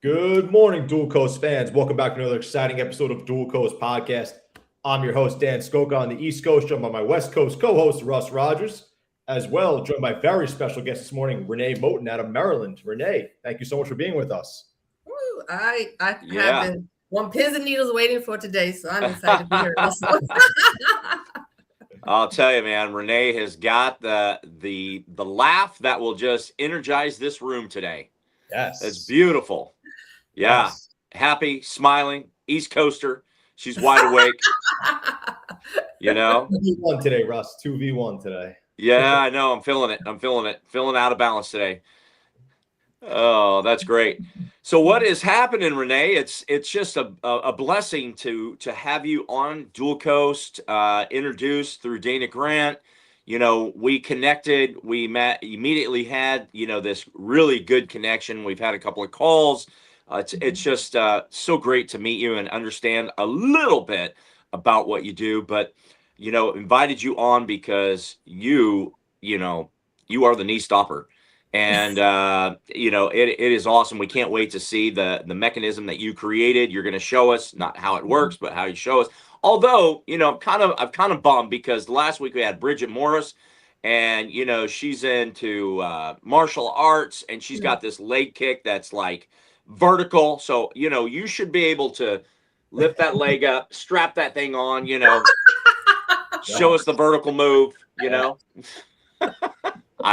Good morning, Dual Coast fans. Welcome back to another exciting episode of Dual Coast Podcast. I'm your host, Dan Skoka on the East Coast, joined by my West Coast co-host, Russ Rogers, as well, joined by very special guest this morning, Renee Moten out of Maryland. Renee, thank you so much for being with us. Ooh, I have been on pins and needles waiting for today, so I'm excited to be here also. I'll tell you, man, Renee has got the laugh that will just energize this room today. Yes. It's beautiful. Yeah. Yes. Happy, smiling, East Coaster. She's wide awake. You know? 2v1 today, Russ. 2v1 today. Yeah, I know. I'm feeling it. Feeling out of balance today. Oh, that's great. So what is happening, Renee? It's just a blessing to have you on Dual Coast, introduced through Dana Grant. You know, we connected, we met, immediately had, this really good connection. We've had a couple of calls. It's just so great to meet you and understand a little bit about what you do. But, invited you on because you are the knee stopper. And, it is awesome. We can't wait to see the mechanism that you created. You're going to show us not how it works, but how you show us. Although, I'm kind of bummed because last week we had Bridget Morris and, she's into martial arts and she's got this leg kick that's like vertical. So, you should be able to lift that leg up, strap that thing on, show us the vertical move, I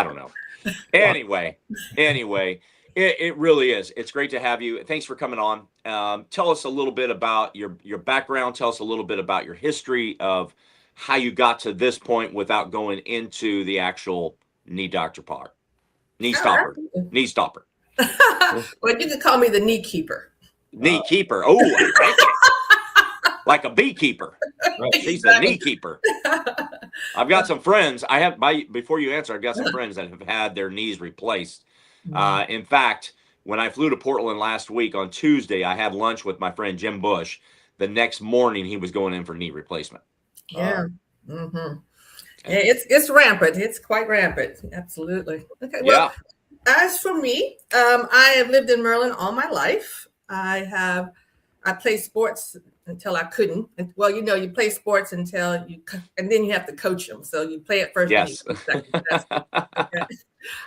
don't know. Anyway, it really is. It's great to have you. Thanks for coming on. Tell us a little bit about your background. Tell us a little bit about your history of how you got to this point without going into the actual knee doctor part. Knee stopper. Knee stopper. Well, you can call me the knee keeper. Knee keeper. Oh, I like it. Like a beekeeper. Right. She's the knee keeper. I've got some friends. Before you answer, I've got some friends that have had their knees replaced. In fact, when I flew to Portland last week on Tuesday, I had lunch with my friend Jim Bush. The next morning, he was going in for knee replacement. Yeah. Yeah, it's rampant. It's quite rampant. Absolutely. Okay. Well, as for me, I have lived in Maryland all my life. I played sports until I couldn't. Well, you play sports and then you have to coach them. So you play it first. Yes. Okay.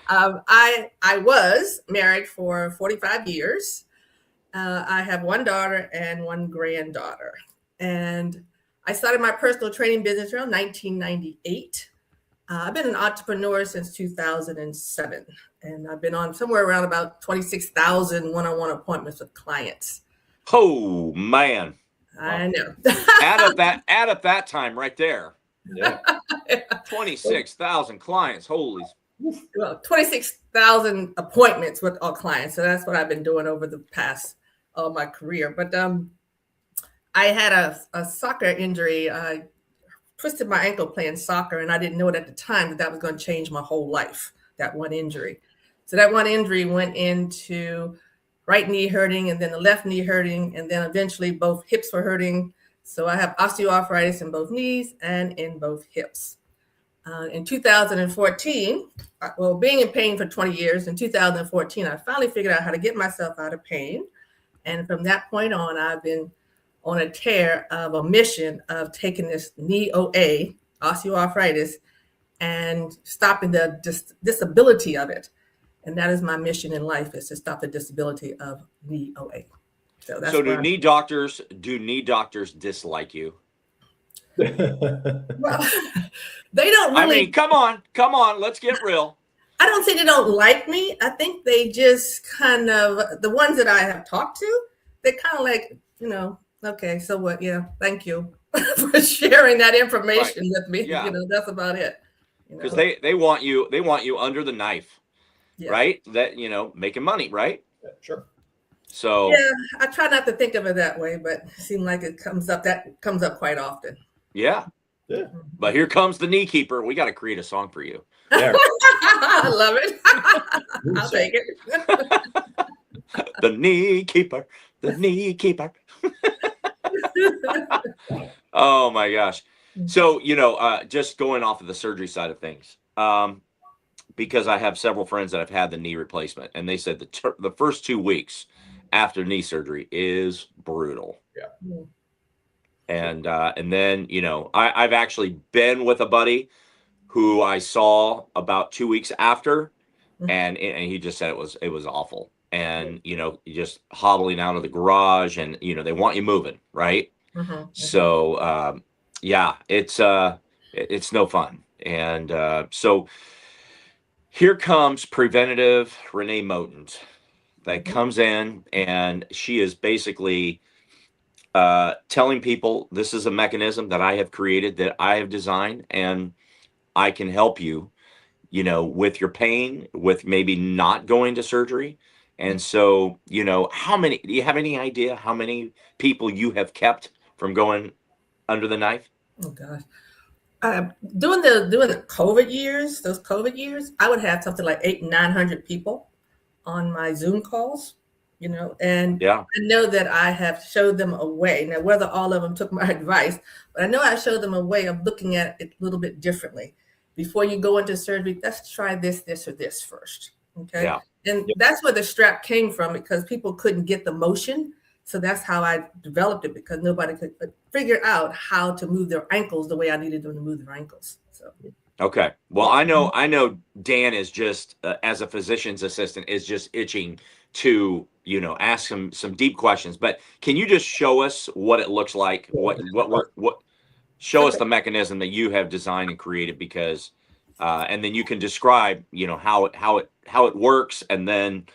I was married for 45 years. I have one daughter and one granddaughter. And I started my personal training business around 1998. I've been an entrepreneur since 2007. And I've been on somewhere around about 26,000 one-on-one appointments with clients. Oh, man. I know. add up that time right there. Yeah. 26,000 clients. Holy. Well, 26,000 appointments with all clients. So that's what I've been doing over the past of my career. But I had a soccer injury. I twisted my ankle playing soccer, and I didn't know it at the time that was going to change my whole life, that one injury. So that one injury went into right knee hurting, and then the left knee hurting, and then eventually both hips were hurting. So I have osteoarthritis in both knees and in both hips. In 2014, being in pain for 20 years, in 2014, I finally figured out how to get myself out of pain. And from that point on, I've been on a tear of a mission of taking this knee OA, osteoarthritis, and stopping the disability of it. And that is my mission in life, is to stop the disability of knee OA. So do knee doctors dislike you? Well, they don't really. I mean, come on, let's get real. I don't say they don't like me. I think they just kind of, the ones that I have talked to, they kind of like, okay, so what? Yeah, thank you for sharing that information with me. Yeah. That's about it. Because they want you under the knife, right? That, making money, right? Yeah, sure. So yeah, I try not to think of it that way, but it seems like that comes up quite often. Yeah. But here comes the knee keeper. We got to create a song for you. Yeah. I love it. I'll take it. The knee keeper. The knee keeper. Oh my gosh. So, just going off of the surgery side of things, because I have several friends that have had the knee replacement, and they said the first 2 weeks after knee surgery is brutal. Yeah. And then, I've actually been with a buddy who I saw about 2 weeks after, and he just said it was awful. And, you just hobbling out of the garage, and, they want you moving, right? So, yeah, it's no fun. And so here comes preventative Renee Moten that comes in, and she is basically telling people, this is a mechanism that I have created, that I have designed, and I can help you, with your pain, with maybe not going to surgery. And so, do you have any idea how many people you have kept from going under the knife? Oh gosh. During the COVID years, those COVID years, I would have something like 800-900 people on my Zoom calls, and Yeah. I know that I have showed them a way. Now, whether all of them took my advice, but I know I showed them a way of looking at it a little bit differently. Before you go into surgery, let's try this, or this first. Okay. Yeah. And that's where the strap came from, because people couldn't get the motion. So that's how I developed it, because nobody could figure out how to move their ankles the way I needed them to move their ankles. So. Okay. Well, I know Dan is just, as a physician's assistant, is just itching to, ask him some deep questions. But can you just show us what it looks like? Show us the mechanism that you have designed and created, because, and then you can describe, how it works, and then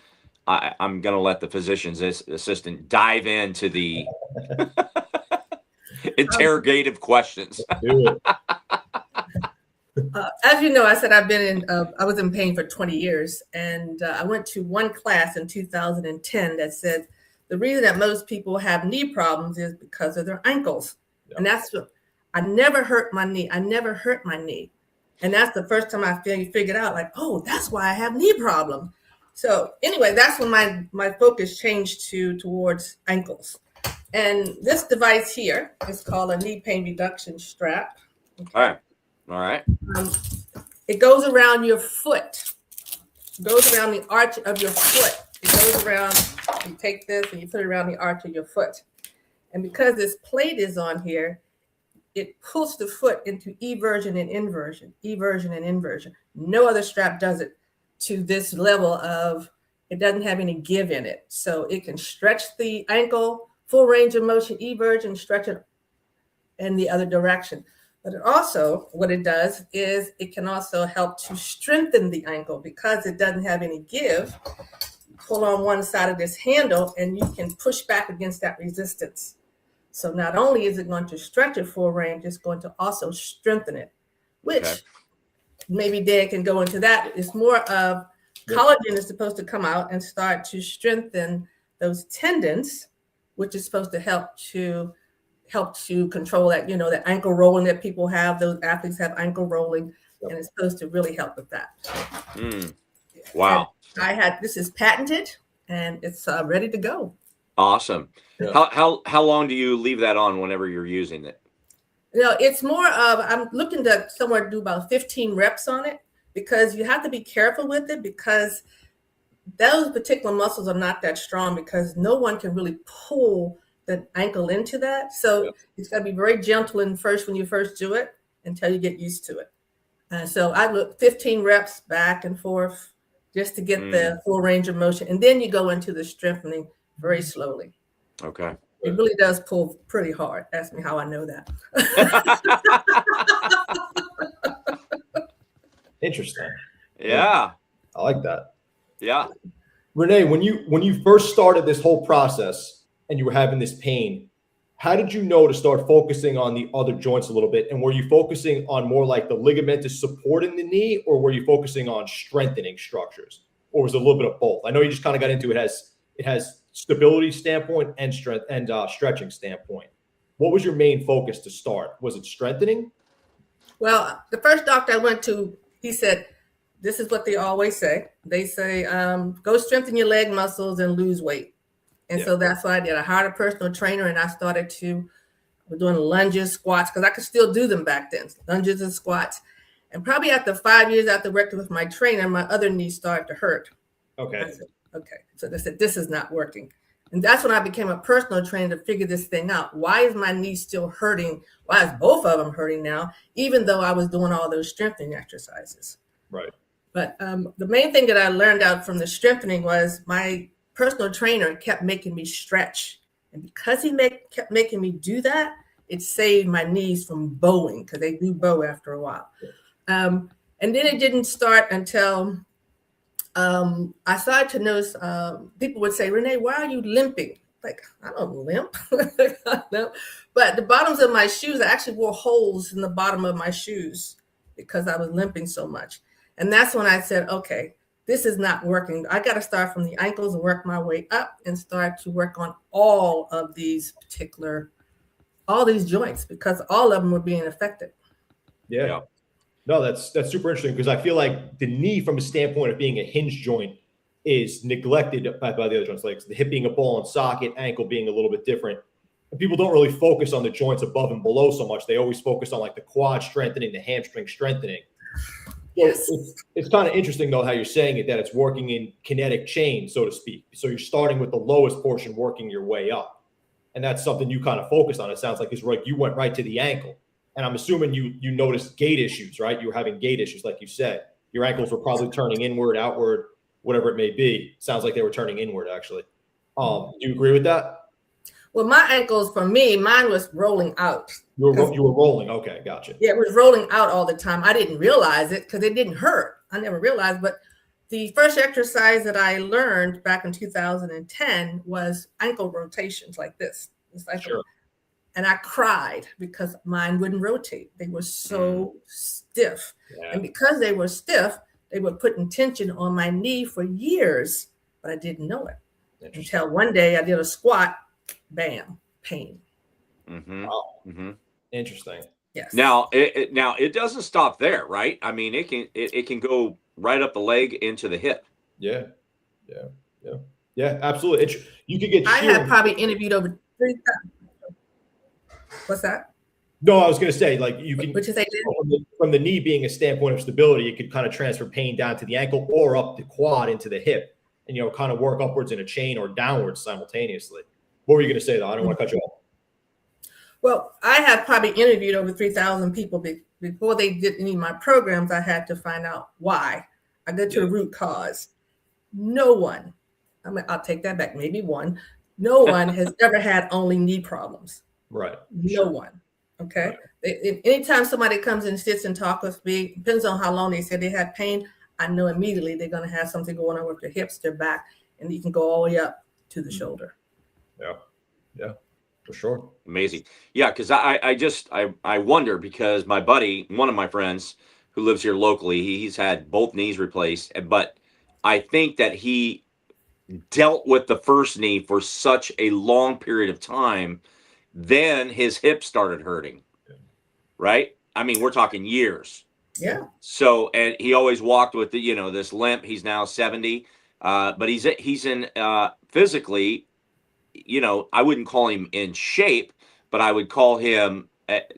I'm going to let the physician's assistant dive into the interrogative questions. As you know, I said I was in pain for 20 years, and I went to one class in 2010 that said the reason that most people have knee problems is because of their ankles. Yeah. And that's what I never hurt my knee. And that's the first time I figured out, like, oh, that's why I have knee problems. So anyway, that's when my focus changed towards ankles. And this device here is called a knee pain reduction strap. Okay. All right. It goes around your foot. It goes around the arch of your foot. It goes around, you take this and you put it around the arch of your foot. And because this plate is on here, it pulls the foot into eversion and inversion. No other strap does it to this level of, it doesn't have any give in it. So it can stretch the ankle, full range of motion, eversion, stretch it in the other direction. But it also, what it does is it can also help to strengthen the ankle, because it doesn't have any give. Pull on one side of this handle and you can push back against that resistance. So not only is it going to stretch it full range, it's going to also strengthen it, which maybe Dan can go into that. It's more of collagen is supposed to come out and start to strengthen those tendons, which is supposed to help to control that, that ankle rolling that people have. Those athletes have ankle rolling, and it's supposed to really help with that. Wow. And this is patented, and it's ready to go. Awesome. Yeah. How long do you leave that on whenever you're using it? It's more of, I'm looking to somewhere do about 15 reps on it, because you have to be careful with it, because those particular muscles are not that strong, because no one can really pull the ankle into that. So it's got to be very gentle when you first do it, until you get used to it. So I look 15 reps back and forth just to get the full range of motion. And then you go into the strengthening very slowly. Okay. It really does pull pretty hard. Ask me how I know that. Interesting. Yeah. I like that. Yeah. Renee, when you first started this whole process and you were having this pain, how did you know to start focusing on the other joints a little bit? And were you focusing on more like the ligamentous support in the knee, or were you focusing on strengthening structures? Or was it a little bit of both? I know you just kind of got into it. It has stability standpoint and strength and stretching standpoint. What was your main focus to start? Was it strengthening? Well, the first doctor I went to, he said, this is what they always say. They say, go strengthen your leg muscles and lose weight. And so that's what I did. I hired a personal trainer, and I started doing lunges, squats, because I could still do them back then. Lunges and squats. And probably after 5 years after working with my trainer, my other knee started to hurt. Okay. I said, okay. So they said, this is not working. And that's when I became a personal trainer to figure this thing out. Why is my knee still hurting? Why is both of them hurting now, even though I was doing all those strengthening exercises? Right. But the main thing that I learned out from the strengthening was my personal trainer kept making me stretch. And because he kept making me do that, it saved my knees from bowing, because they do bow after a while. And then it didn't start until I started to notice people would say, Renee, why are you limping? Like, I don't limp. No. But the bottoms of my shoes, I actually wore holes in the bottom of my shoes because I was limping so much. And that's when I said, okay, this is not working. I got to start from the ankles and work my way up and start to work on all of these joints, because all of them were being affected. Yeah. No, that's super interesting, because I feel like the knee, from a standpoint of being a hinge joint, is neglected by the other joints, like the hip being a ball and socket, ankle being a little bit different. And people don't really focus on the joints above and below so much. They always focus on like the quad strengthening, the hamstring strengthening. So Yes. it's kind of interesting, though, how you're saying it, that it's working in kinetic chain, so to speak. So you're starting with the lowest portion, working your way up. And that's something you kind of focus on. It sounds like you went right to the ankle. And I'm assuming you noticed gait issues, right? You were having gait issues, like you said. Your ankles were probably turning inward, outward, whatever it may be. Sounds like they were turning inward, actually. Do you agree with that? Well, my ankles, for me, mine was rolling out. You were rolling. Okay, gotcha. Yeah, it was rolling out all the time. I didn't realize it because it didn't hurt. I never realized. But the first exercise that I learned back in 2010 was ankle rotations like this. Sure. And I cried because mine wouldn't rotate. They were so stiff. Yeah. And because they were stiff, they were putting tension on my knee for years, but I didn't know it. Until one day I did a squat, bam, pain. Mm-hmm. Wow. Mm-hmm. Interesting. Yes. Now it doesn't stop there, right? I mean, it can go right up the leg into the hip. Yeah, absolutely. You could get. I have probably interviewed over 3,000. What's that? No, I was going to say, like, you can, which is from the knee being a standpoint of stability, it could kind of transfer pain down to the ankle or up the quad into the hip, and kind of work upwards in a chain or downwards simultaneously. What were you going to say, though? I don't want to cut you off. Well, I have probably interviewed over 3,000 people before they did any of my programs. I had to find out why. I go to the root cause. No one, I'll take that back, maybe one. No one has ever had only knee problems. Right. No one. Okay. Right. Anytime somebody comes and sits and talks with me, depends on how long they said they had pain, I know immediately they're going to have something going on with their hips, their back, and you can go all the way up to the shoulder. Yeah, for sure. Amazing. Yeah, because I wonder, because my buddy, one of my friends who lives here locally, he's had both knees replaced, but I think that he dealt with the first knee for such a long period of time, then his hip started hurting, right? I mean, we're talking years. Yeah. So, and he always walked with this limp. He's now 70, but he's in physically, I wouldn't call him in shape, but I would call him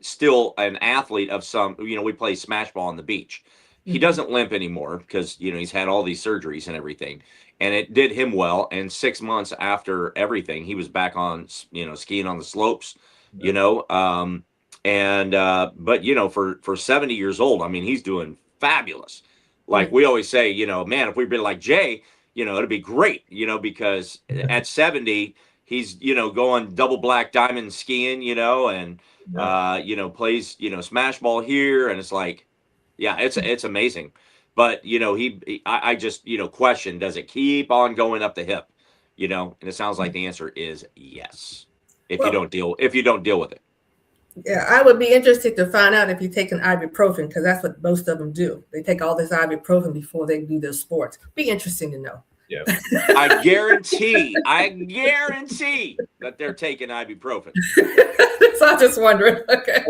still an athlete of some. We play smash ball on the beach. Mm-hmm. He doesn't limp anymore because he's had all these surgeries and everything, and it did him well. And 6 months after everything, he was back on skiing on the slopes. Yeah. But for 70 years old, I mean, he's doing fabulous. Like we always say, man, if we'd been like Jay, it'd be great, because at 70, he's, going double black diamond skiing, and, plays, smash ball here. And it's like, yeah, it's amazing. But, I just, question, does it keep on going up the hip? And it sounds like the answer is yes. If you don't deal with it. Yeah, I would be interested to find out if you take an ibuprofen, because that's what most of them do. They take all this ibuprofen before they do their sports. Be interesting to know. Yeah, I guarantee that they're taking ibuprofen. So I'm just wondering. Okay.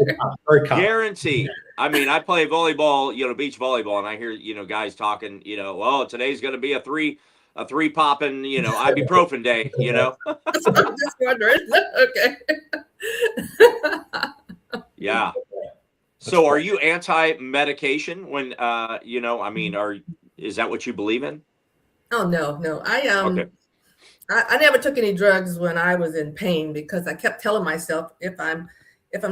Guarantee. I mean, I play volleyball, beach volleyball, and I hear, guys talking, well, today's going to be a three popping, ibuprofen day, I'm just wondering. Okay. Yeah. So are you anti-medication when, is that what you believe in? Oh, no. I Okay. I never took any drugs when I was in pain because I kept telling myself if I'm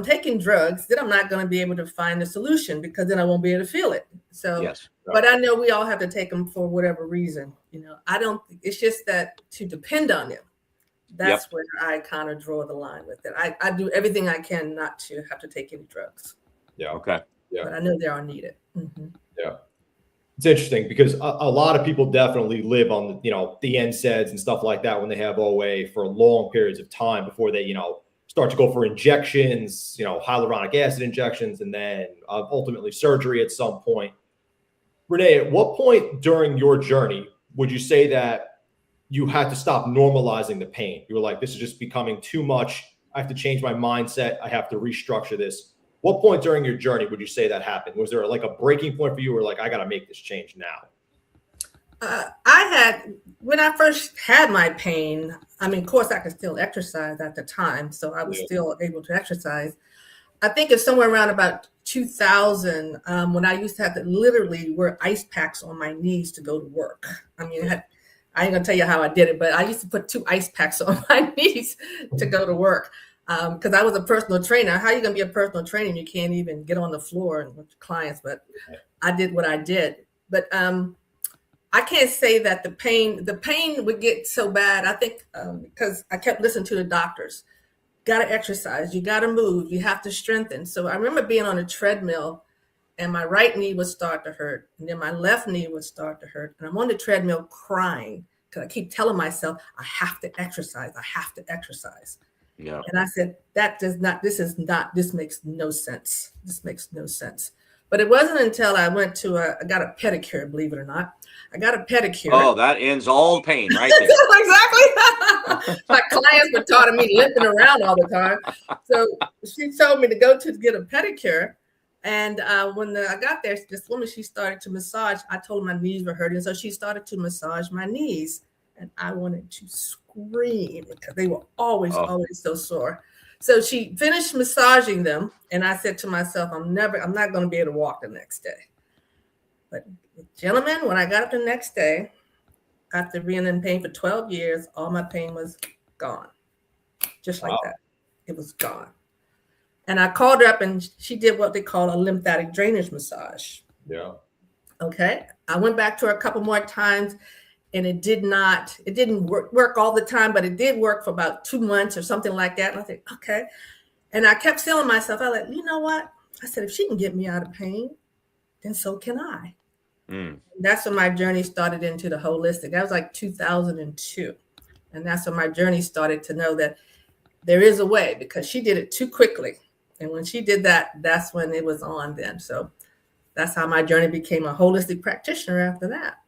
taking drugs, then I'm not going to be able to find a solution because then I won't be able to feel it. So, Yes. but I know we all have to take them for whatever reason. I don't. It's just that to depend on them. That's where I kind of draw the line with it. I do everything I can not to have to take any drugs. Yeah. Okay. Yeah. But I know they are needed. Mm-hmm. Yeah. It's interesting because a lot of people definitely live on the NSAIDs and stuff like that when they have OA for long periods of time before they, start to go for injections, hyaluronic acid injections, and then ultimately surgery at some point. Renee, at what point during your journey would you say that you had to stop normalizing the pain? You were like, this is just becoming too much. I have to change my mindset. I have to restructure this. What point during your journey would you say that happened? Was there like a breaking point for you, or like, I got to make this change now? When I first had my pain, I mean, of course, I could still exercise at the time. So I was still able to exercise. I think it's somewhere around about 2000 when I used to have to literally wear ice packs on my knees to go to work. I mean, I ain't going to tell you how I did it, but I used to put 2 ice packs on my knees to go to work. Because I was a personal trainer. How are you going to be a personal trainer and you can't even get on the floor with clients? But I did what I did. But I can't say that the pain would get so bad. I think because I kept listening to the doctors. Got to exercise. You got to move. You have to strengthen. So I remember being on a treadmill and my right knee would start to hurt. And then my left knee would start to hurt. And I'm on the treadmill crying because I keep telling myself, I have to exercise. I have to exercise. Yeah. And I said, this makes no sense. This makes no sense. But it wasn't until I went to I got a pedicure, believe it or not. I got a pedicure. Oh, that ends all pain right there. Exactly. My clients were tired of me limping around all the time. So she told me to go to get a pedicure. And when I got there, this woman, she started to massage. I told her my knees were hurting. So she started to massage my knees. And I wanted to scream because they were always so sore. So she finished massaging them. And I said to myself, I'm not going to be able to walk the next day. But gentlemen, when I got up the next day, after being in pain for 12 years, all my pain was gone. Just like that. It was gone. And I called her up and she did what they call a lymphatic drainage massage. Yeah. Okay. I went back to her a couple more times. And it didn't work all the time, but it did work for about 2 months or something like that. And I said, okay. And I kept telling myself, I like, you know what? I said, if she can get me out of pain, then so can I. Mm. That's when my journey started into the holistic. That was like 2002. And that's when my journey started to know that there is a way because she did it too quickly. And when she did that, that's when it was on then. So that's how my journey became a holistic practitioner after that.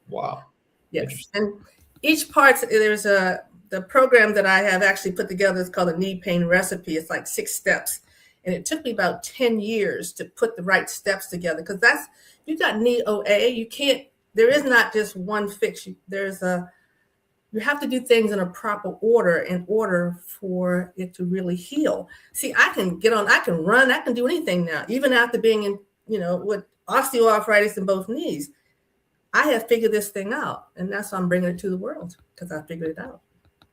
Wow. Yes. And each part, there's the program that I have actually put together is called a knee pain recipe. It's like 6 steps. And it took me about 10 years to put the right steps together because you got knee OA. There is not just one fix. You have to do things in a proper order in order for it to really heal. See, I can run, I can do anything now, even after being in, with osteoarthritis in both knees. I have figured this thing out, and that's why I'm bringing it to the world because I figured it out.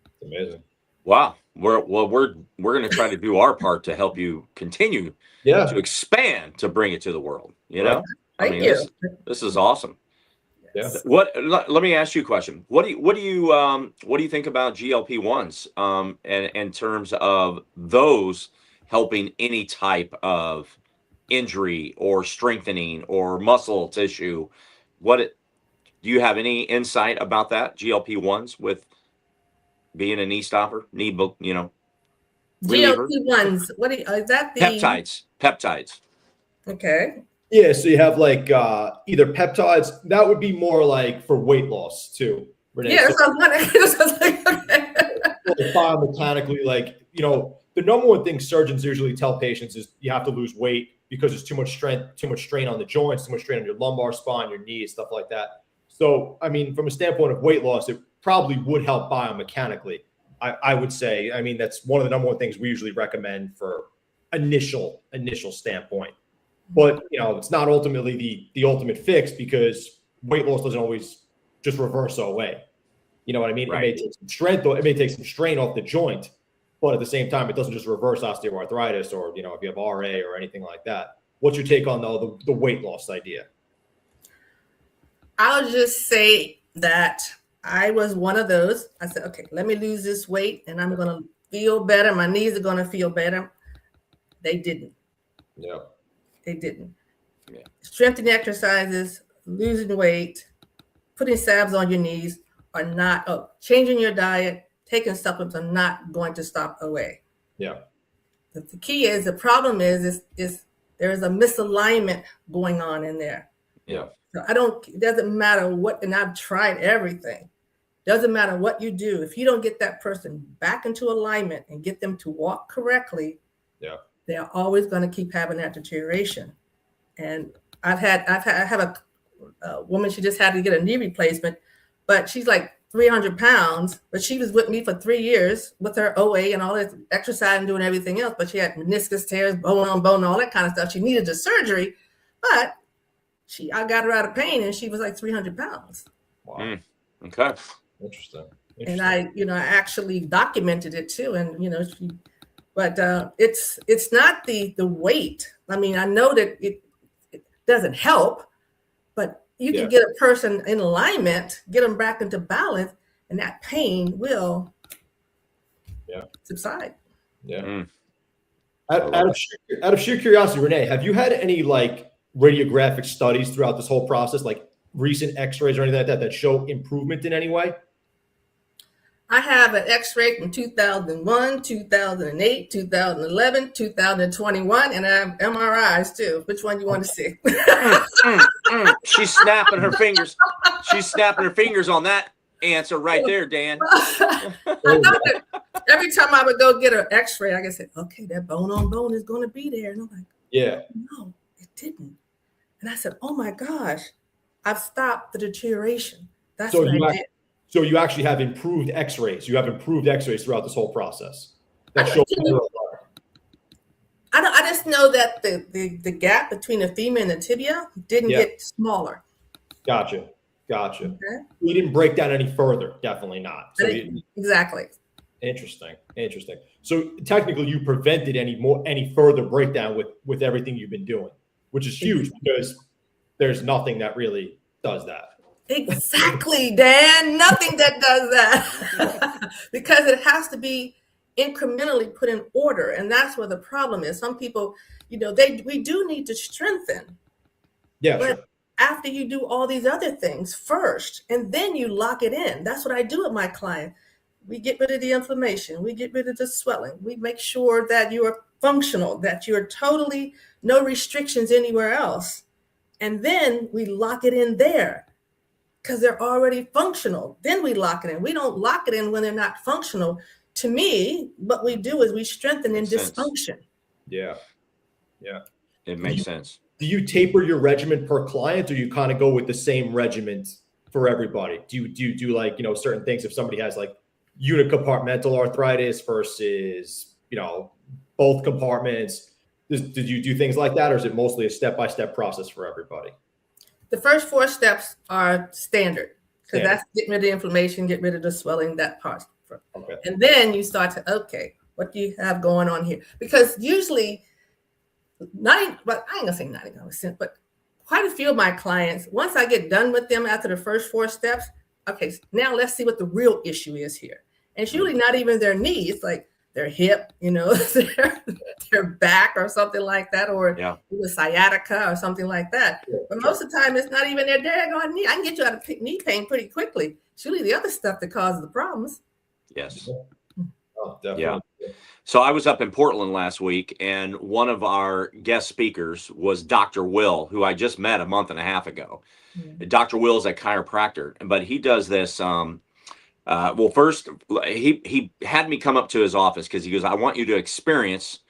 It's amazing. Wow. We're going to try to do our part to help you continue to expand to bring it to the world. Thank you. This is awesome. Yeah. Let me ask you a question. What do you think about GLP-1s and in terms of those helping any type of injury or strengthening or muscle tissue? Do you have any insight about that? GLP-1s with being a knee stopper, reliever? GLP-1s. Is that the peptides? Okay. Yeah, so you have like either peptides. That would be more like for weight loss too, Renee. Yeah, that's what I was like, okay. Biomechanically, the number one thing surgeons usually tell patients is you have to lose weight because there's too much strain on the joints, too much strain on your lumbar spine, your knees, stuff like that. So, I mean, from a standpoint of weight loss, it probably would help biomechanically. I would say. I mean, that's one of the number one things we usually recommend for initial standpoint. But, it's not ultimately the ultimate fix because weight loss doesn't always just reverse away. You know what I mean? Right. It may take some strength, or it may take some strain off the joint, but at the same time, it doesn't just reverse osteoarthritis, or if you have RA or anything like that. What's your take on the weight loss idea? I'll just say that I was one of those. I said, okay, let me lose this weight and I'm going to feel better. My knees are going to feel better. They didn't. Yeah. They didn't. Yeah. Strengthening exercises, losing weight, putting salves on your knees are not, changing your diet, taking supplements are not going to stop away. Yeah. The key is, the problem is there's a misalignment going on in there. Yeah. So it doesn't matter what, and I've tried everything. Doesn't matter what you do. If you don't get that person back into alignment and get them to walk correctly, they're always going to keep having that deterioration. And I have a woman, she just had to get a knee replacement, but she's like 300 pounds, but she was with me for 3 years with her OA and all this exercise and doing everything else. But she had meniscus tears, bone on bone, all that kind of stuff. She needed the surgery, but I got her out of pain and she was like 300 pounds. Wow. Okay. Interesting. And I actually documented it too. And, it's not the weight. I mean, I know that it doesn't help, but you can get a person in alignment, get them back into balance, and that pain will subside. Yeah. Out of sheer curiosity, Renee, have you had any radiographic studies throughout this whole process, like recent x-rays or anything like that show improvement in any way? I have an x-ray from 2001, 2008, 2011, 2021, and I have MRIs too. Which one you want to see? She's snapping her fingers. She's snapping her fingers on that answer right there, Dan. I know that every time I would go get an x-ray, I could say, okay, that bone on bone is going to be there. And I'm like, no, it didn't. And I said, oh my gosh, I've stopped the deterioration. That's what I did. So you actually have improved x-rays. You have improved x-rays throughout this whole process. That shows I just know that the gap between the femur and the tibia didn't get smaller. Gotcha. Okay. You didn't break down any further. Definitely not. So exactly. Interesting. So technically, you prevented any further breakdown with everything you've been doing, which is huge because there's nothing that really does that. Exactly, Dan. Nothing that does that because it has to be incrementally put in order, and that's where the problem is. Some people, we do need to strengthen. Yeah, but sure. After you do all these other things first, and then you lock it in. That's what I do with my client. We get rid of the inflammation. We get rid of the swelling. We make sure that you are functional, that you're totally no restrictions anywhere else, and then we lock it in there. Because they're already functional. Then we lock it in. We don't lock it in when they're not functional. To me, what we do is we strengthen in dysfunction. Yeah. It makes sense. Do you taper your regimen per client, or you kind of go with the same regimen for everybody? Do you do certain things if somebody has unicompartmental arthritis versus both compartments? Did you do things like that, or is it mostly a step-by-step process for everybody? The first 4 steps are standard because that's getting rid of the inflammation, get rid of the swelling, that part. Okay. And then you start to, what do you have going on here? Because usually, I ain't gonna say 99%, but quite a few of my clients, once I get done with them after the first 4 steps, okay, now let's see what the real issue is here. And it's usually not even their knee. It's like their hip, their back or something like that, or the sciatica or something like that. But most of the time, it's not even their daggone knee. I can get you out of knee pain pretty quickly. It's usually the other stuff that causes the problems. Yes. Oh, definitely. Yeah. So I was up in Portland last week, and one of our guest speakers was Dr. Will, who I just met a month and a half ago. Dr. Will is a chiropractor, but he does this. First, he had me come up to his office because he goes, I want you to experience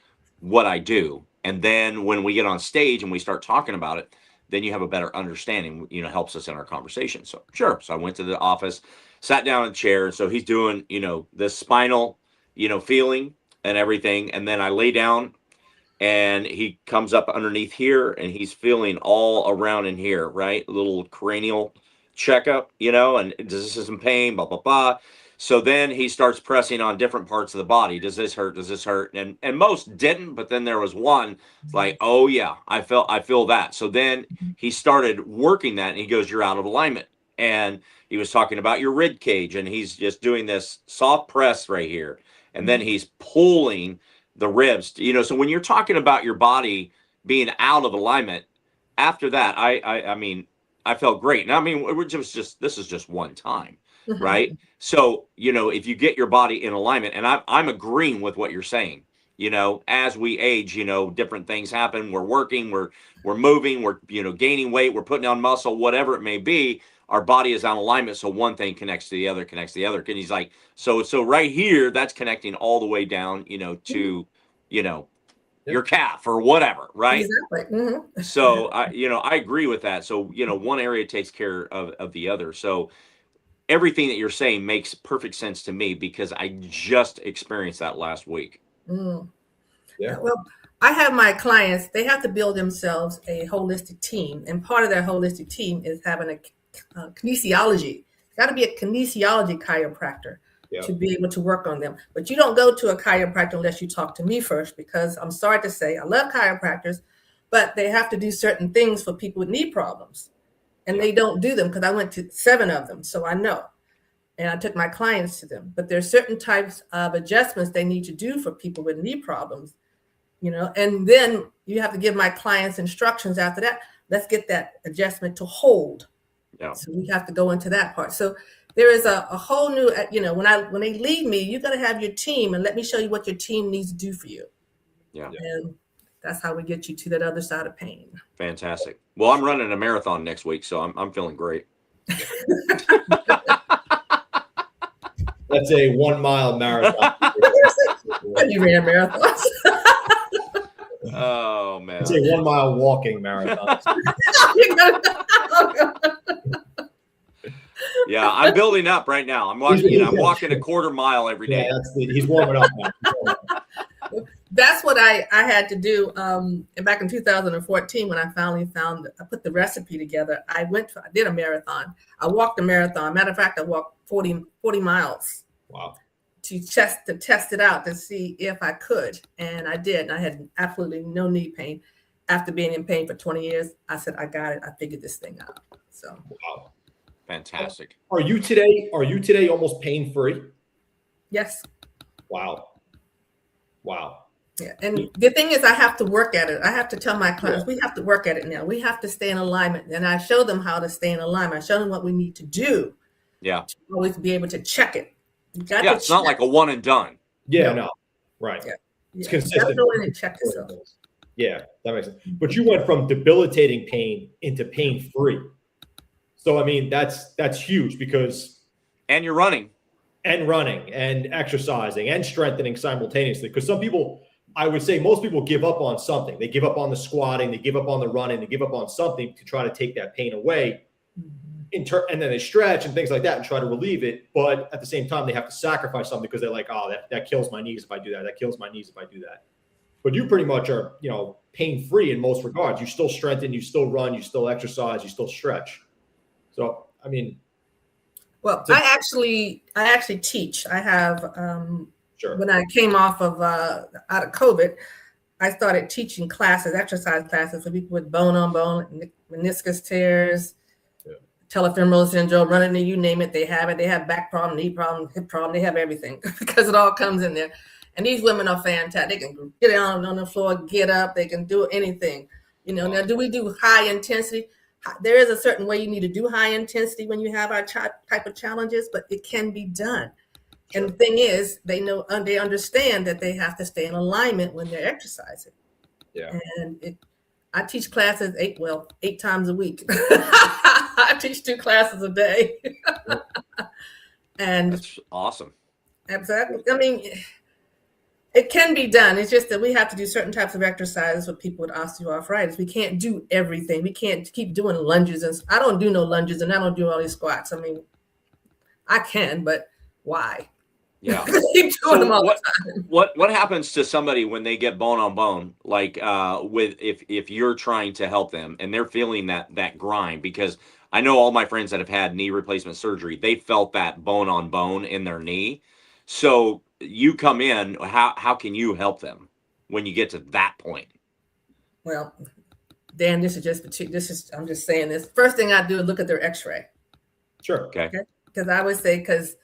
what I do. And then when we get on stage and we start talking about it, then you have a better understanding, helps us in our conversation. So sure. So I went to the office, sat down in a chair. So he's doing, the spinal, feeling and everything. And then I lay down and he comes up underneath here and he's feeling all around in here, right? A little cranial checkup, and does this is in pain, blah, blah, blah. So then he starts pressing on different parts of the body. Does this hurt? Does this hurt? And most didn't, but then there was one. It's like, oh yeah, I feel that. So then he started working that, and he goes, you're out of alignment. And he was talking about your rib cage, and he's just doing this soft press right here, and then he's pulling the ribs. So when you're talking about your body being out of alignment, after that, I mean, I felt great. And I mean, this is just one time, right? So, if you get your body in alignment, and I'm agreeing with what you're saying, as we age, different things happen. We're working, we're moving, we're, gaining weight, we're putting on muscle, whatever it may be. Our body is on alignment. So one thing connects to the other, And he's like, so right here, that's connecting all the way down, to, your calf or whatever, right? Exactly. So I agree with that. So, one area takes care of the other. So everything that you're saying makes perfect sense to me, because I just experienced that last week. Yeah. Well, I have my clients, they have to build themselves a holistic team. And part of their holistic team is having a kinesiology. Got to be a kinesiology chiropractor to be able to work on them. But you don't go to a chiropractor unless you talk to me first, because I'm sorry to say, I love chiropractors, but they have to do certain things for people with knee problems. And they don't do them, because I went to 7 of them. So I know. And I took my clients to them. But there's certain types of adjustments they need to do for people with knee problems, and then you have to give my clients instructions after that. Let's get that adjustment to hold. Yeah. So we have to go into that part. So there is a whole new, when they leave me, you got to have your team, and let me show you what your team needs to do for you. Yeah. And that's how we get you to that other side of pain. Fantastic. Well, I'm running a marathon next week, so I'm feeling great. That's a 1 mile marathon. You ran marathons. Oh man. It's a 1 mile walking marathon. Yeah, I'm building up right now. I'm walking. I'm walking a quarter mile every day. Yeah, he's warming up now. That's what I had to do back in 2014 when I finally I put the recipe together. I did a marathon. I walked a marathon. Matter of fact, I walked 40 miles. Wow. To test it out to see if I could. And I did. And I had absolutely no knee pain. After being in pain for 20 years, I said, I got it. I figured this thing out. So wow. Fantastic. Are you today almost pain-free? Yes. Wow. Yeah. And the thing is, I have to work at it. I have to tell my clients, we have to work at it now. We have to stay in alignment. And I show them how to stay in alignment. I show them what we need to do. Yeah. To always be able to check it. It's not like a one and done. Yeah, no. Right. Yeah. It's consistent. You have to go in and check yourself. Yeah, that makes sense. But you went from debilitating pain into pain-free. So, I mean, that's huge, because and you're running and exercising and strengthening simultaneously. Because some people, I would say most people give up on something. They give up on the squatting, they give up on the running, they give up on something to try to take that pain away. And then they stretch and things like that and try to relieve it. But at the same time, they have to sacrifice something, because they're like, oh, that kills my knees if I do that. That kills my knees if I do that. But you pretty much are, pain-free in most regards. You still strengthen, you still run, you still exercise, you still stretch. So, I mean. Well, I actually teach. I have, sure. When I came off of out of COVID, I started teaching classes, exercise classes for people with bone-on-bone, meniscus tears, telefemoral syndrome, running knee, you name it, they have it. They have back problem, knee problem, hip problem. They have everything because it all comes in there. And these women are fantastic. They can get down on the floor, get up. They can do anything. Now, do we do high intensity? There is a certain way you need to do high intensity when you have our type of challenges, but it can be done. Sure. And the thing is, they understand that they have to stay in alignment when they're exercising. Yeah. And I teach classes 8 times a week. I teach 2 classes a day. And that's awesome. Exactly. I mean, it can be done. It's just that we have to do certain types of exercises for people with osteoarthritis. We can't do everything. We can't keep doing lunges. And I don't do no lunges, and I don't do all these squats. I mean, I can, but why? Yeah. Keep doing them all what, the time. what happens to somebody when they get bone on bone, like with if you're trying to help them and they're feeling that grind? Because I know all my friends that have had knee replacement surgery, they felt that bone on bone in their knee. So you come in, how can you help them when you get to that point? Well, Dan, I'm just saying this. First thing I do is look at their x-ray. Sure. Okay. Because I would say, because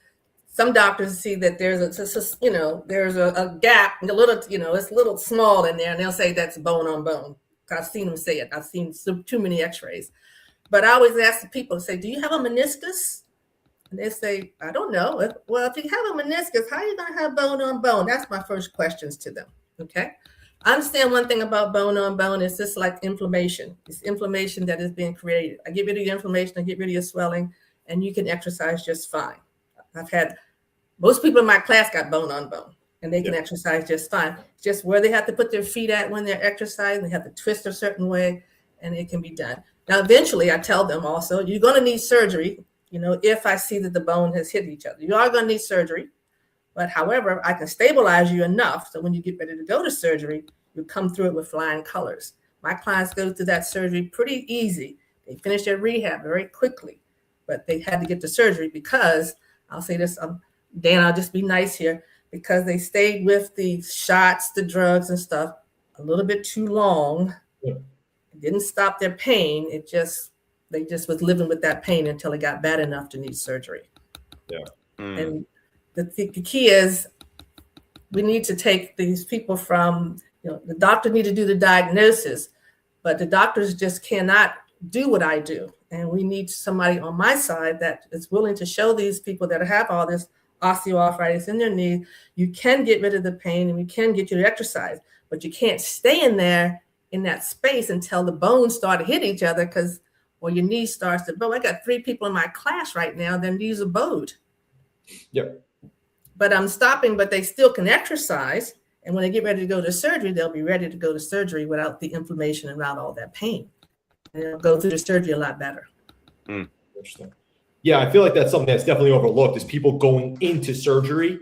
some doctors see that there's a gap, a little, it's a little small in there, and they'll say that's bone on bone. I've seen them say it. I've seen too many x-rays. But I always ask the people to say, do you have a meniscus? And they say, I don't know. Well, if you have a meniscus, how are you going to have bone on bone? That's my first questions to them. Okay. I understand one thing about bone on bone is just like inflammation. It's inflammation that is being created. I get rid of your inflammation, I get rid of your swelling, and you can exercise just fine. I've had most people in my class got bone on bone, and they can exercise just fine. It's just where they have to put their feet at when they're exercising. They have to twist a certain way, and it can be done. Now, eventually, I tell them also, you're going to need surgery, if I see that the bone has hit each other. You are going to need surgery. But however, I can stabilize you enough so when you get ready to go to surgery, you come through it with flying colors. My clients go through that surgery pretty easy. They finish their rehab very quickly, but they had to get to surgery because, I'll say this, Dan, I'll just be nice here, because they stayed with the shots, the drugs and stuff a little bit too long. Yeah. It didn't stop their pain. They just was living with that pain until it got bad enough to need surgery. Yeah. And the key is we need to take these people from, the doctor need to do the diagnosis, but the doctors just cannot do what I do. And we need somebody on my side that is willing to show these people that have all this osteoarthritis in their knee, you can get rid of the pain and we can get you to exercise, but you can't stay in there in that space until the bones start to hit each other, or your knee starts to bow. I got 3 people in my class right now, their knees are bowed. Yep. But I'm stopping, but they still can exercise. And when they get ready to go to surgery, they'll be ready to go to surgery without the inflammation and without all that pain. And they'll go through the surgery a lot better. Interesting. Yeah, I feel like that's something that's definitely overlooked is people going into surgery.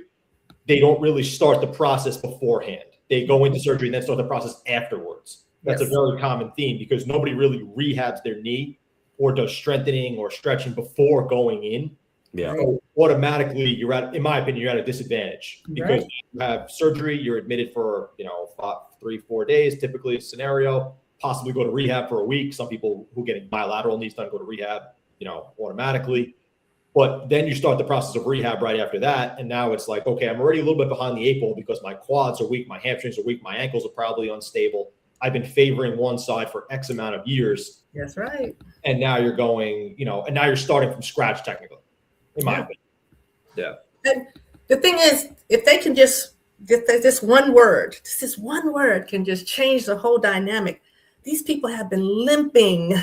They don't really start the process beforehand. They go into surgery and then start the process afterwards. That's a very common theme because nobody really rehabs their knee or does strengthening or stretching before going in. Yeah. So automatically, in my opinion, you're at a disadvantage because you have surgery. You're admitted for 3-4 days, typically a scenario. Possibly go to rehab for a week. Some people who getting bilateral knees done go to rehab, automatically. But then you start the process of rehab right after that, and now it's like, okay, I'm already a little bit behind the 8 ball because my quads are weak, my hamstrings are weak, my ankles are probably unstable. I've been favoring one side for X amount of years. That's right. And now you're going, and now you're starting from scratch technically. In my opinion. Yeah. And the thing is, if they can just get this one word can just change the whole dynamic. These people have been limping.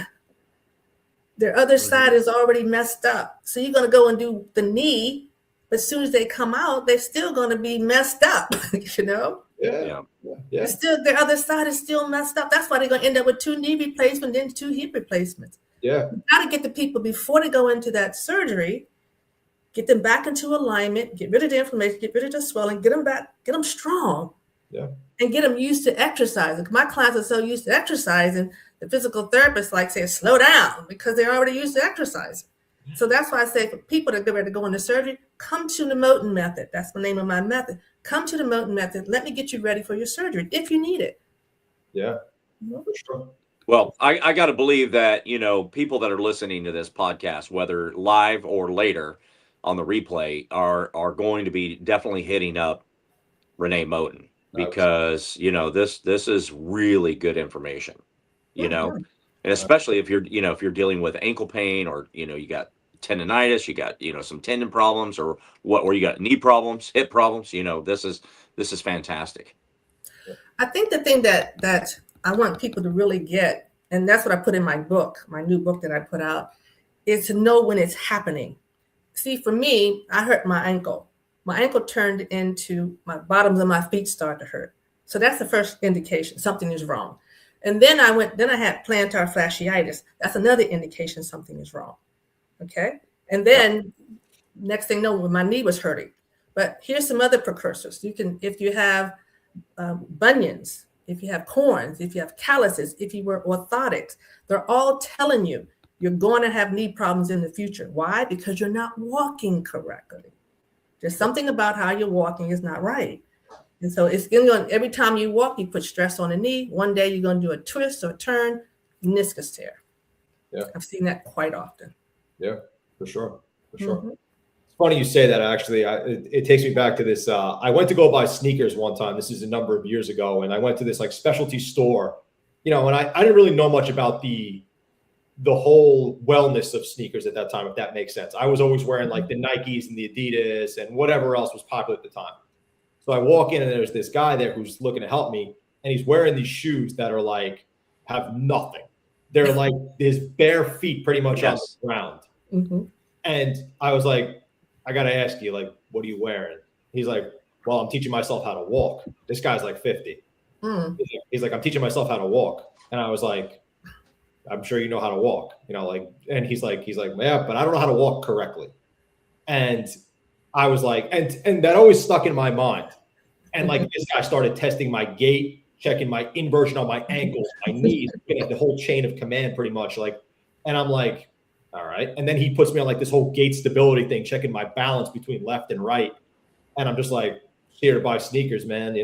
Their other side is already messed up. So you're going to go and do the knee, but as soon as they come out, they're still going to be messed up, Yeah. It's still, their other side is still messed up. That's why they're going to end up with 2 knee replacements, then 2 hip replacements. Yeah. You got to get the people before they go into that surgery, get them back into alignment, get rid of the inflammation, get rid of the swelling, get them back, get them strong, and get them used to exercising. My clients are so used to exercising, the physical therapists say, slow down, because they're already used to exercising. So that's why I say for people that get ready to go into surgery, come to the Moten method. That's the name of my method. Come to the Moten method. Let me get you ready for your surgery if you need it. Yeah, for sure. Well, I got to believe that, people that are listening to this podcast, whether live or later on the replay, are going to be definitely hitting up Renee Moten because, this is really good information, and especially if you're dealing with ankle pain or, you got tendonitis, you got, some tendon problems or you got knee problems, hip problems, this is fantastic. I think the thing that I want people to really get, and that's what I put in my book, my new book that I put out, is to know when it's happening. See, for me, I hurt my ankle. My ankle turned into my bottoms of my feet start to hurt. So that's the first indication something is wrong. And then I had plantar fasciitis. That's another indication something is wrong. Okay. And then next thing you know, my knee was hurting. But here's some other precursors. You can, if you have bunions, if you have corns, if you have calluses, if you wear orthotics, they're all telling you you're going to have knee problems in the future. Why? Because you're not walking correctly. There's something about how you're walking is not right. And so it's going to, every time you walk, you put stress on the knee. One day you're going to do a twist or a turn, meniscus tear. Yeah. I've seen that quite often. Yeah, for sure. For sure. Mm-hmm. It's funny you say that, actually. It takes me back to this. I went to go buy sneakers one time. This is a number of years ago. And I went to this like specialty store, and I didn't really know much about the whole wellness of sneakers at that time, if that makes sense. I was always wearing like the Nikes and the Adidas and whatever else was popular at the time. So I walk in and there's this guy there who's looking to help me, and he's wearing these shoes that are like, have nothing. They're like his bare feet pretty much on the ground. Mm-hmm. And I was like, I got to ask you, like, what are you wearing? He's like, well, I'm teaching myself how to walk. This guy's like 50. Mm. He's like, I'm teaching myself how to walk. And I was like, I'm sure you know how to walk, and he's like, yeah, but I don't know how to walk correctly. And I was like, and that always stuck in my mind. And like, this guy started testing my gait, checking my inversion on my ankles, my knees, the whole chain of command pretty much. And I'm like, all right. And then he puts me on like this whole gait stability thing, checking my balance between left and right. And I'm just like, here to buy sneakers, man,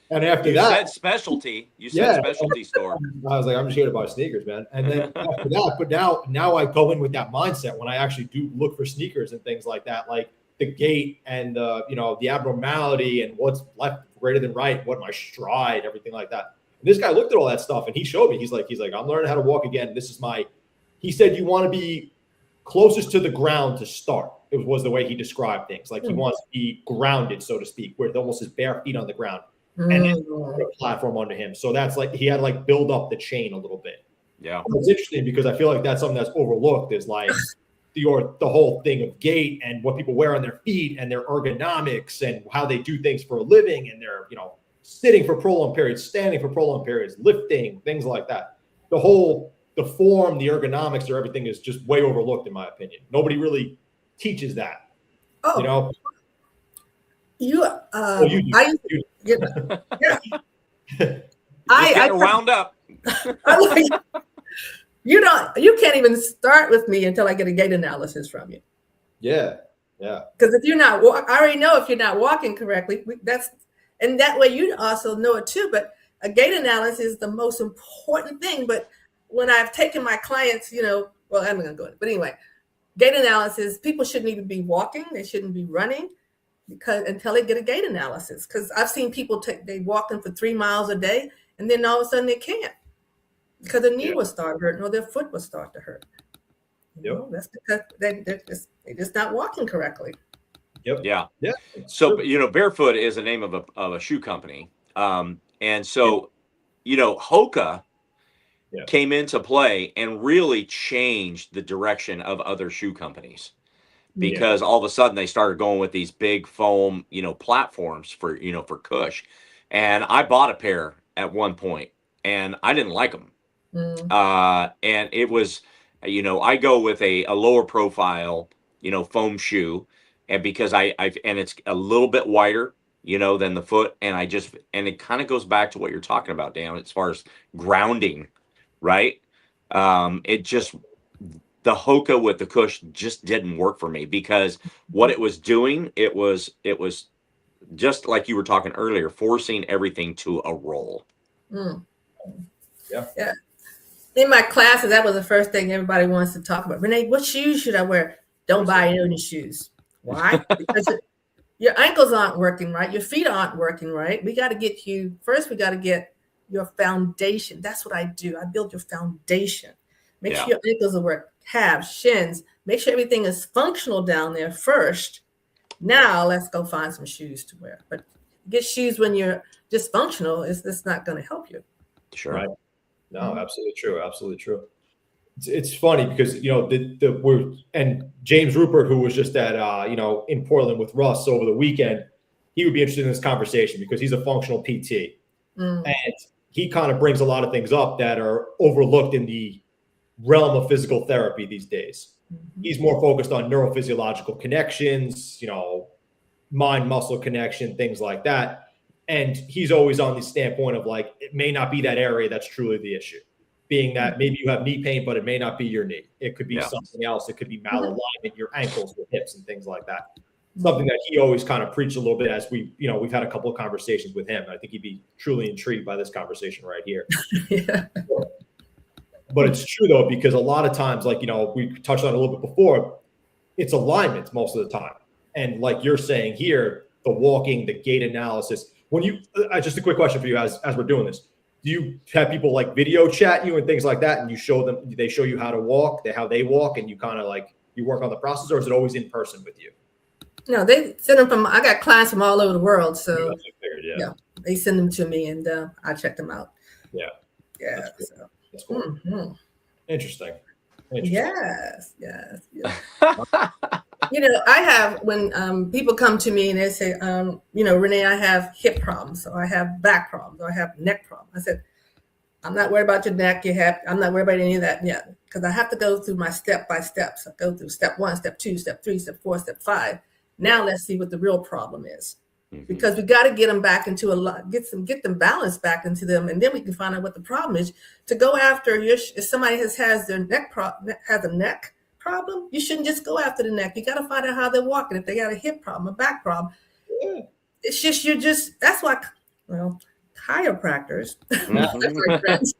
and after you said specialty, specialty store. I was like, I'm just here to buy sneakers, man. And then after that, but now I go in with that mindset when I actually do look for sneakers and things like that, like the gait and the abnormality and what's left greater than right, what my stride, everything like that. And this guy looked at all that stuff and he showed me. He's like, I'm learning how to walk again. This is he said, you want to be closest to the ground to start. It was the way he described things. Like he wants to be grounded, so to speak, where almost his bare feet on the ground. And then put a platform under him. So that's like he had to like build up the chain a little bit. Yeah. It's interesting because I feel like that's something that's overlooked, is like the whole thing of gait and what people wear on their feet and their ergonomics and how they do things for a living, and they're, sitting for prolonged periods, standing for prolonged periods, lifting, things like that. The form, the ergonomics or everything is just way overlooked in my opinion. Nobody really teaches that. Oh. I wound up. You can't even start with me until I get a gait analysis from you. Yeah. Because if you're not, I already know if you're not walking correctly. And that way you also know it too. But a gait analysis is the most important thing. But when I've taken my clients, I'm not going to go into it. But anyway, gait analysis, people shouldn't even be walking. They shouldn't be running. Until they get a gait analysis, because I've seen people they walking for 3 miles a day, and then all of a sudden they can't because their knee will start hurting or their foot will start to hurt. That's because they're just not walking correctly. Yep. Yeah. So Barefoot is the name of a shoe company, and so Hoka came into play and really changed the direction of other shoe companies. Because all of a sudden they started going with these big foam, platforms for cush. And I bought a pair at one point and I didn't like them. And it was, I go with a lower profile, foam shoe. And because and it's a little bit wider, than the foot. And it kind of goes back to what you're talking about, Dan, as far as grounding, right? The Hoka with the cush just didn't work for me, because what it was doing, it was just like you were talking earlier, forcing everything to a roll. Yeah. In my classes, that was the first thing everybody wants to talk about. Renee, what shoes should I wear? Don't buy any shoes. Why? Because your ankles aren't working right. Your feet aren't working right. We got to get your foundation. That's what I do. I build your foundation. Make sure your ankles will work. Calves, shins, make sure everything is functional down there first. Now let's go find some shoes to wear. But get shoes when you're dysfunctional, it's not going to help you. Sure. Right. No, absolutely true. Absolutely true. It's funny because, and James Rupert, who was just at, in Portland with Russ over the weekend, he would be interested in this conversation because he's a functional PT. And he kind of brings a lot of things up that are overlooked in the realm of physical therapy these days. He's more focused on neurophysiological connections, mind muscle connection, things like that. And he's always on the standpoint of like, it may not be that area that's truly the issue, being that maybe you have knee pain, but it may not be your knee. It could be something else. It could be malalignment, your ankles, your hips, and things like that. Something that he always kind of preached a little bit as we've had a couple of conversations with him. I think he'd be truly intrigued by this conversation right here. Yeah. But it's true though, because a lot of times, like, we touched on it a little bit before, it's alignment most of the time. And like you're saying here, the walking, the gait analysis, when you, just a quick question for you as we're doing this, do you have people like video chat you and things like that? And they show you how to walk, how they walk, and you kind of like, you work on the process, or is it always in person with you? No, they send them I got clients from all over the world. So yeah, they send them to me and I check them out. Yeah. Yeah. That's cool. Mm-hmm. Interesting. Yes. I have, when people come to me and they say, Renee, I have hip problems, or I have back problems, or I have neck problems. I said, I'm not worried about your neck. I'm not worried about any of that yet, because I have to go through my step by steps. I go through step 1, step 2, step 3, step 4, step 5. Now let's see what the real problem is, because we got to get them back into get them balanced back into them, and then we can find out what the problem is. To go after if somebody has their neck has a neck problem, you shouldn't just go after the neck. You got to find out how they're walking. If they got a hip problem, a back problem, it's just that's why chiropractors. My friends.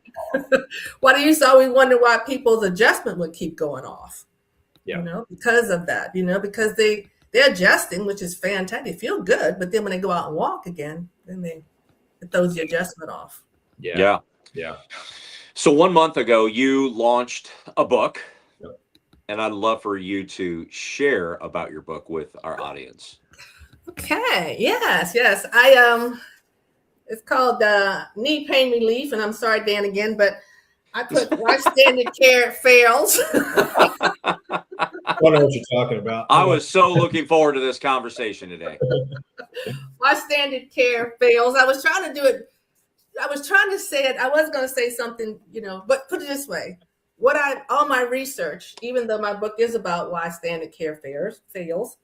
Why do you always wonder why people's adjustment would keep going off? Yeah, because of that. Because they're adjusting, which is fantastic. They feel good, but then when they go out and walk again, then it throws the adjustment off. Yeah. So 1 month ago, you launched a book, and I'd love for you to share about your book with our audience. Okay. Yes. It's called Knee Pain Relief, and I'm sorry, Dan, again, but I put why standard care fails. I don't know what you're talking about. I was so looking forward to this conversation today. Why standard care fails. I was trying to do it. I was trying to say it. I was going to say something, but put it this way. All my research, even though my book is about why standard care fails,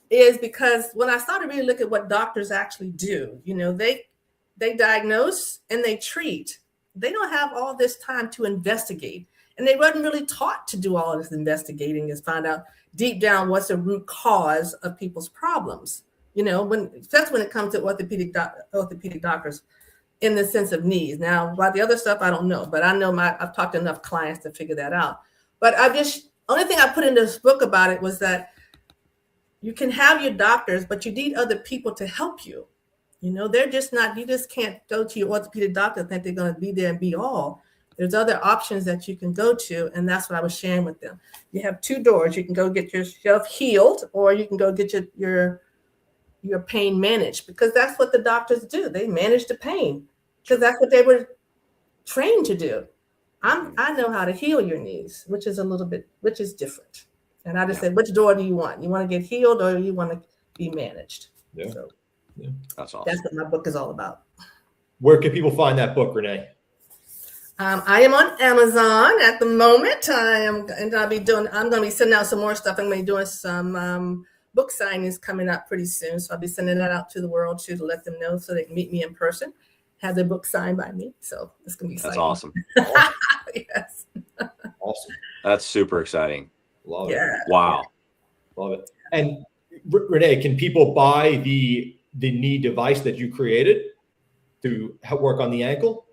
is because when I started really looking at what doctors actually do, they diagnose and they treat. They don't have all this time to investigate. And they wasn't really taught to do all this investigating and find out deep down what's the root cause of people's problems. That's when it comes to orthopedic doctors in the sense of knees. Now, about the other stuff, I don't know, but I know I've talked to enough clients to figure that out. But only thing I put in this book about it was that you can have your doctors, but you need other people to help you. They're just not, you just can't go to your orthopedic doctor and think they're going to be there and be all. There's other options that you can go to, and that's what I was sharing with them. You have 2 doors. You can go get yourself healed, or you can go get your pain managed, because that's what the doctors do. They manage the pain because that's what they were trained to do. I know how to heal your knees, which is different. And I just said, which door do you want? You want to get healed, or you want to be managed? Yeah. So that's awesome. That's what my book is all about. Where can people find that book, Renee? I am on Amazon at the moment. I'm going to be sending out some more stuff. I'm going to be doing some book signings coming up pretty soon. So I'll be sending that out to the world too, to let them know so they can meet me in person, have their book signed by me. So it's going to be exciting. That's awesome. Yes. Awesome. That's super exciting. Love it. Wow. Love it. And Renee, can people buy the knee device that you created to help work on the ankle?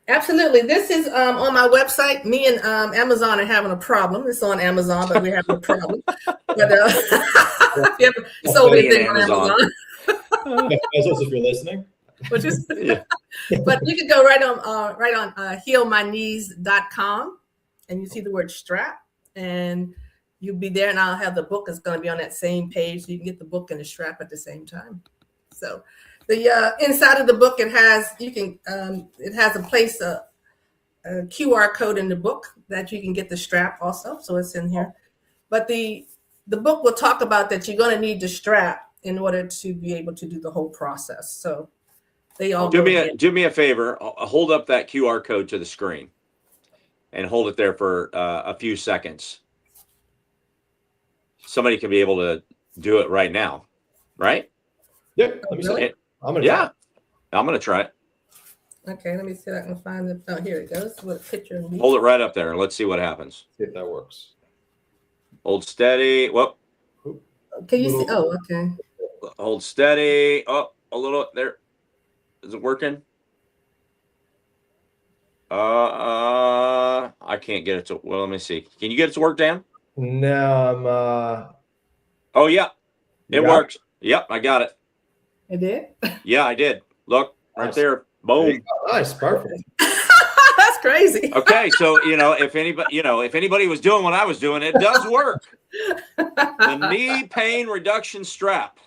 Absolutely. This is on my website. Me and Amazon are having a problem. It's on Amazon, but we're having a problem. But if you ever sold anything on Amazon. As also if you're listening. But you can go right on healmyknees.com, and you see the word strap, and you'll be there, and I'll have the book. It's going to be on that same page, so you can get the book and the strap at the same time. So the inside of the book, it has a place, a QR code in the book that you can get the strap also. So it's in here. But the book will talk about that you're going to need the strap in order to be able to do the whole process. So they all do me a favor. Hold up that QR code to the screen and hold it there for a few seconds. somebody can be able to do it right now, right? Yeah, let me see. Really? I'm gonna Yeah, I'm gonna try it. Okay, let me see if I can find it. Oh, here it goes. What a picture of me. Hold it right up there and let's see what happens. see if that works. Hold steady. Well, Can you see? Oh, okay. hold steady. Oh, a little there. Is it working? I can't get it to. Well, let me see. Can you get it to work, Dan? No, Oh yeah, you it got worked. Yep, I got it. It did? Yeah, I did. Look right Nice. there. There you Boom. go. Nice, perfect. That's crazy. Okay, so if anybody was doing what I was doing, it does work. The knee pain reduction strap,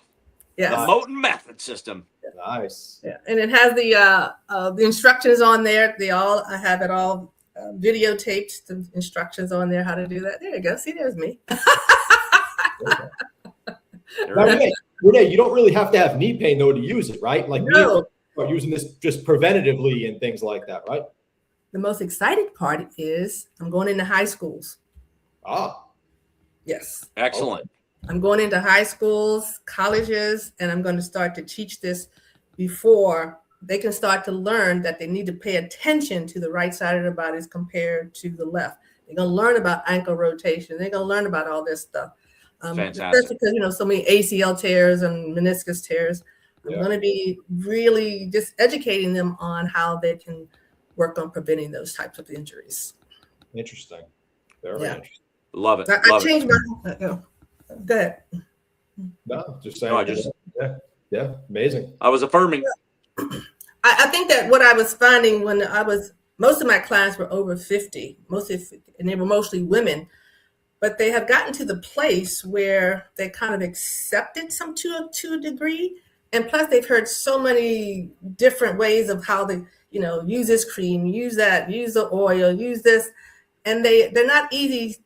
Yes. the Moten method system. Nice. Yeah, and it has the instructions on there. I have it all videotaped. The instructions on there how to do that. There you go. See, there's me. Now, Renee, you don't really have to have knee pain though to use it, right? Like No. me are using this just preventatively and things like that, right? The most exciting part is I'm going into high schools. Ah, Yes. Excellent. I'm going into high schools, colleges, and I'm going to start to teach this before they can start to learn that they need to pay attention to the right side of their bodies compared to the left. They're going to learn about ankle rotation. They're going to learn about all this stuff. Fantastic. Especially because, so many ACL tears and meniscus tears. I'm going to be really just educating them on how they can work on preventing those types of injuries. interesting. Very interesting. Love it. I changed my. Go ahead. No, just saying. No, yeah, amazing. I was affirming. I think that what I was finding when most of my clients were over 50, and they were mostly women, but they have gotten to the place where they kind of accepted some to a degree. And plus they've heard so many different ways of how they, use this cream, use that, use the oil, use this. And they're not easy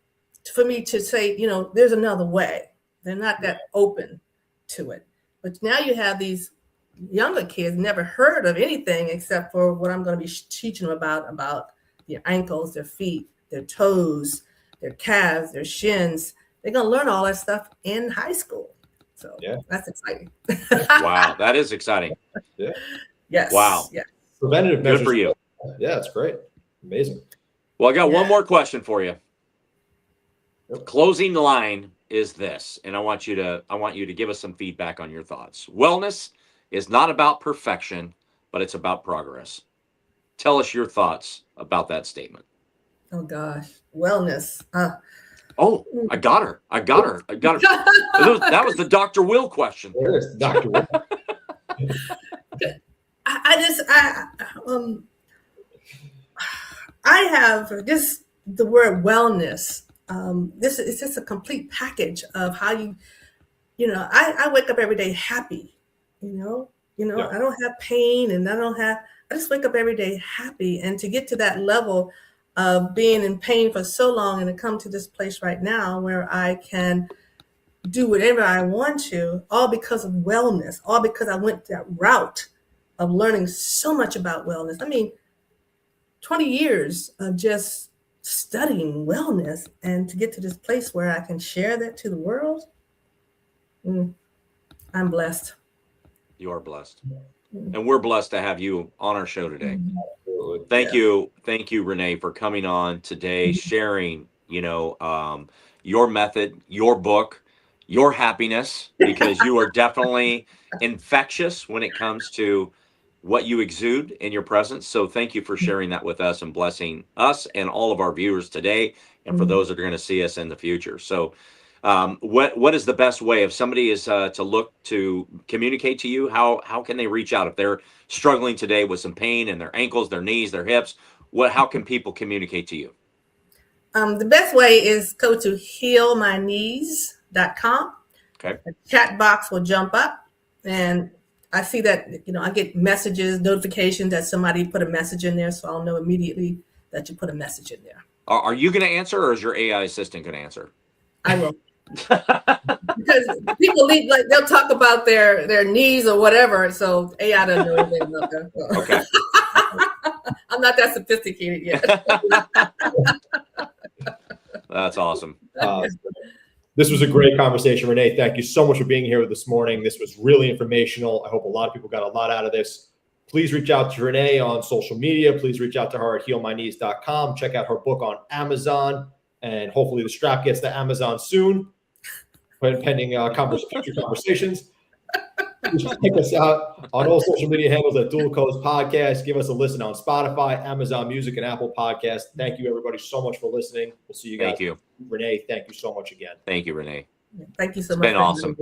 for me to say, there's another way. They're not that open to it. But now you have these younger kids never heard of anything except for what I'm going to be teaching them about their ankles, their feet, their toes, their calves, their shins. They're going to learn all that stuff in high school. So that's exciting. Wow, that is exciting. Yeah. Yes. Wow. Yeah. Preventative measures. Good for you. Yeah, it's great. Amazing. Well, I got one more question for you. Yep. Closing line is this, and I want you to give us some feedback on your thoughts. Wellness is not about perfection, but it's about progress. Tell us your thoughts about that statement. Oh gosh, wellness. Oh, I got her. That was the Dr. Will question. There it is, Dr. Will. I have just the word wellness. This is just a complete package of how I wake up every day happy, I don't have pain and I just wake up every day happy. And to get to that level of being in pain for so long and to come to this place right now where I can do whatever I want to, all because of wellness, all because I went that route of learning so much about wellness. I mean, 20 years of just studying wellness, and to get to this place where I can share that to the world, I'm blessed. You are blessed. And we're blessed to have you on our show today. Absolutely. Thank you, Renee, for coming on today, sharing, your method, your book, your happiness, because you are definitely infectious when it comes to what you exude in your presence. So thank you for sharing that with us and blessing us and all of our viewers today, and for those that are going to see us in the future. So what is the best way if somebody is to look to communicate to you? How can they reach out if they're struggling today with some pain in their ankles, their knees, their hips? How can people communicate to you? The best way is go to healmyknees.com. Okay. The chat box will jump up, and I see that, I get messages, notifications that somebody put a message in there, so I'll know immediately that you put a message in there. Are you going to answer, or is your AI assistant going to answer? I will. Because people they'll talk about their knees or whatever, so AI doesn't know anything about that. So. Okay. I'm not that sophisticated yet. That's awesome. This was a great conversation, Renee. Thank you so much for being here this morning. This was really informational. I hope a lot of people got a lot out of this. Please reach out to Renee on social media. Please reach out to her at healmyknees.com. Check out her book on Amazon, and hopefully the strap gets to Amazon soon, pending future conversations. Check us out on all social media handles at Dual Coast Podcast. Give us a listen on Spotify, Amazon Music, and Apple Podcasts. Thank you, everybody, so much for listening. We'll see you guys. Thank you. Renee, thank you so much again. Thank you, Renee. Thank you so It's much. been awesome.